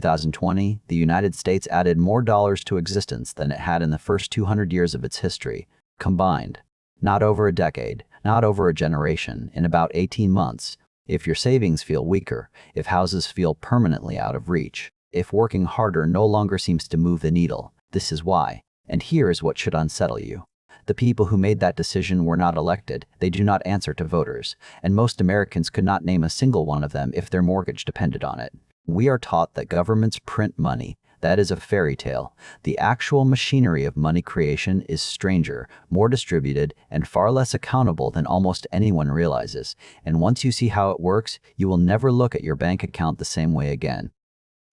2020, the United States added more dollars to existence than it had in the first 200 years of its history, combined. Not over a decade, not over a generation, in about 18 months. If your savings feel weaker, if houses feel permanently out of reach, if working harder no longer seems to move the needle, this is why. And here is what should unsettle you. The people who made that decision were not elected, they do not answer to voters, and most Americans could not name a single one of them if their mortgage depended on it. We are taught that governments print money. That is a fairy tale. The actual machinery of money creation is stranger, more distributed, and far less accountable than almost anyone realizes. And once you see how it works, you will never look at your bank account the same way again.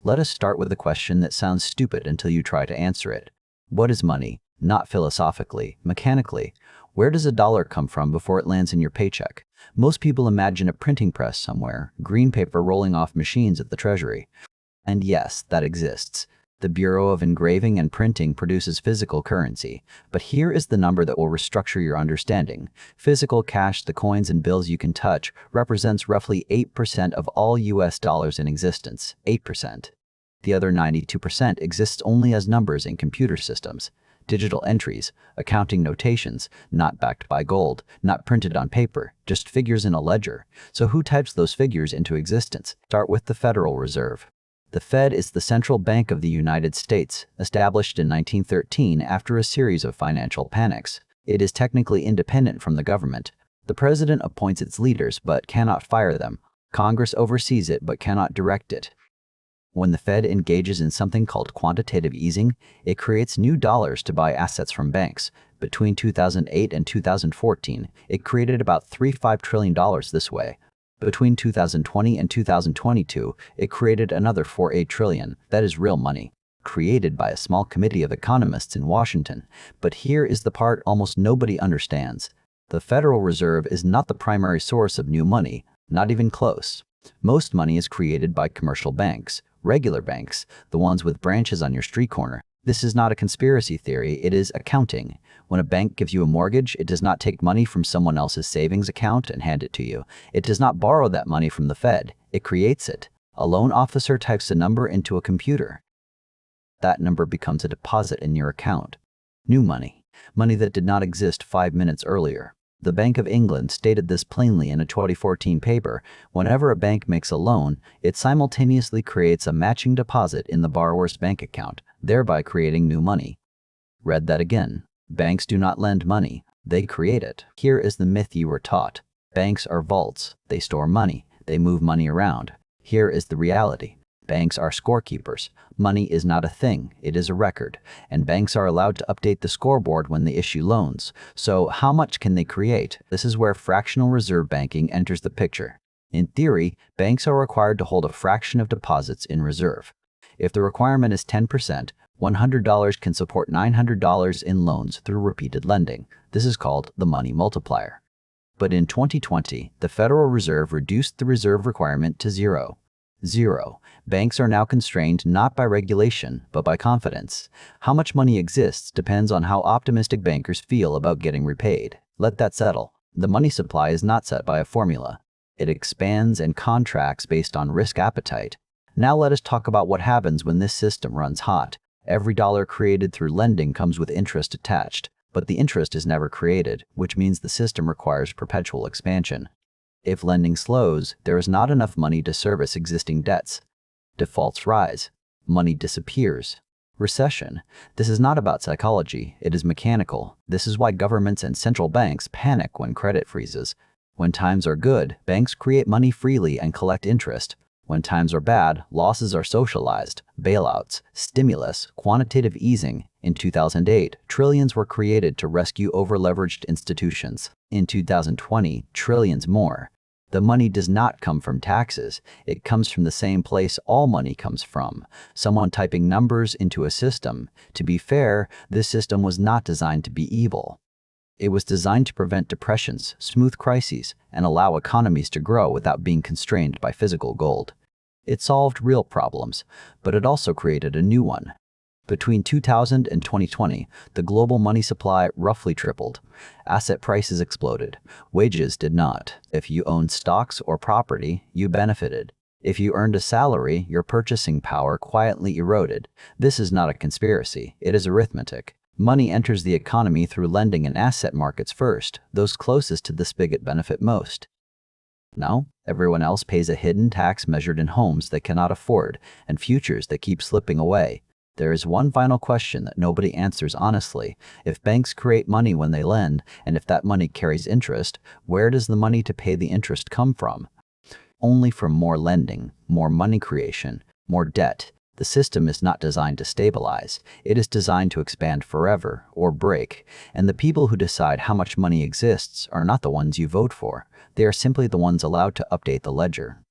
Let us start with a question that sounds stupid until you try to answer it. What is money? Not philosophically, mechanically. Where does a dollar come from before it lands in your paycheck? Most people imagine a printing press somewhere, green paper rolling off machines at the Treasury. And yes, that exists. The Bureau of Engraving and Printing produces physical currency. But here is the number that will restructure your understanding. Physical cash, the coins and bills you can touch, represents roughly 8% of all US dollars in existence. 8%. The other 92% exists only as numbers in computer systems. Digital entries, accounting notations, not backed by gold, not printed on paper, just figures in a ledger. So who types those figures into existence? Start with the Federal Reserve. The Fed is the central bank of the United States, established in 1913 after a series of financial panics. It is technically independent from the government. The president appoints its leaders but cannot fire them. Congress oversees it but cannot direct it. When the Fed engages in something called quantitative easing, it creates new dollars to buy assets from banks. Between 2008 and 2014, it created about $35 trillion this way. Between 2020 and 2022, it created another $48 trillion. That is real money, created by a small committee of economists in Washington. But here is the part almost nobody understands. The Federal Reserve is not the primary source of new money, not even close. Most money is created by commercial banks. Regular banks, the ones with branches on your street corner. This is not a conspiracy theory, it is accounting. When a bank gives you a mortgage, it does not take money from someone else's savings account and hand it to you. It does not borrow that money from the Fed, it creates it. A loan officer types a number into a computer. That number becomes a deposit in your account. New money. Money that did not exist 5 minutes earlier. The Bank of England stated this plainly in a 2014 paper. Whenever a bank makes a loan, it simultaneously creates a matching deposit in the borrower's bank account, thereby creating new money. Read that again. Banks do not lend money, they create it. Here is the myth you were taught. Banks are vaults, they store money, they move money around. Here is the reality. Banks are scorekeepers. Money is not a thing, it is a record, and banks are allowed to update the scoreboard when they issue loans. So how much can they create? This is where fractional reserve banking enters the picture. In theory, banks are required to hold a fraction of deposits in reserve. If the requirement is 10%, $100 can support $900 in loans through repeated lending. This is called the money multiplier. But in 2020, the Federal Reserve reduced the reserve requirement to zero. Banks are now constrained not by regulation, but by confidence. How much money exists depends on how optimistic bankers feel about getting repaid. Let that settle. The money supply is not set by a formula. It expands and contracts based on risk appetite. Now let us talk about what happens when this system runs hot. Every dollar created through lending comes with interest attached, but the interest is never created, which means the system requires perpetual expansion. If lending slows, there is not enough money to service existing debts. Defaults rise. Money disappears. Recession. This is not about psychology, it is mechanical. This is why governments and central banks panic when credit freezes. When times are good, banks create money freely and collect interest. When times are bad, losses are socialized. Bailouts, stimulus, quantitative easing. In 2008, trillions were created to rescue over-leveraged institutions. In 2020, trillions more. The money does not come from taxes. It comes from the same place all money comes from. Someone typing numbers into a system. To be fair, this system was not designed to be evil. It was designed to prevent depressions, smooth crises, and allow economies to grow without being constrained by physical gold. It solved real problems, but it also created a new one. Between 2000 and 2020, the global money supply roughly tripled. Asset prices exploded. Wages did not. If you owned stocks or property, you benefited. If you earned a salary, your purchasing power quietly eroded. This is not a conspiracy, it is arithmetic. Money enters the economy through lending and asset markets first. Those closest to the spigot benefit most. Now, everyone else pays a hidden tax measured in homes they cannot afford and futures that keep slipping away. There is one final question that nobody answers honestly. If banks create money when they lend, and if that money carries interest, where does the money to pay the interest come from? Only from more lending, more money creation, more debt. The system is not designed to stabilize. It is designed to expand forever or break. And the people who decide how much money exists are not the ones you vote for. They are simply the ones allowed to update the ledger.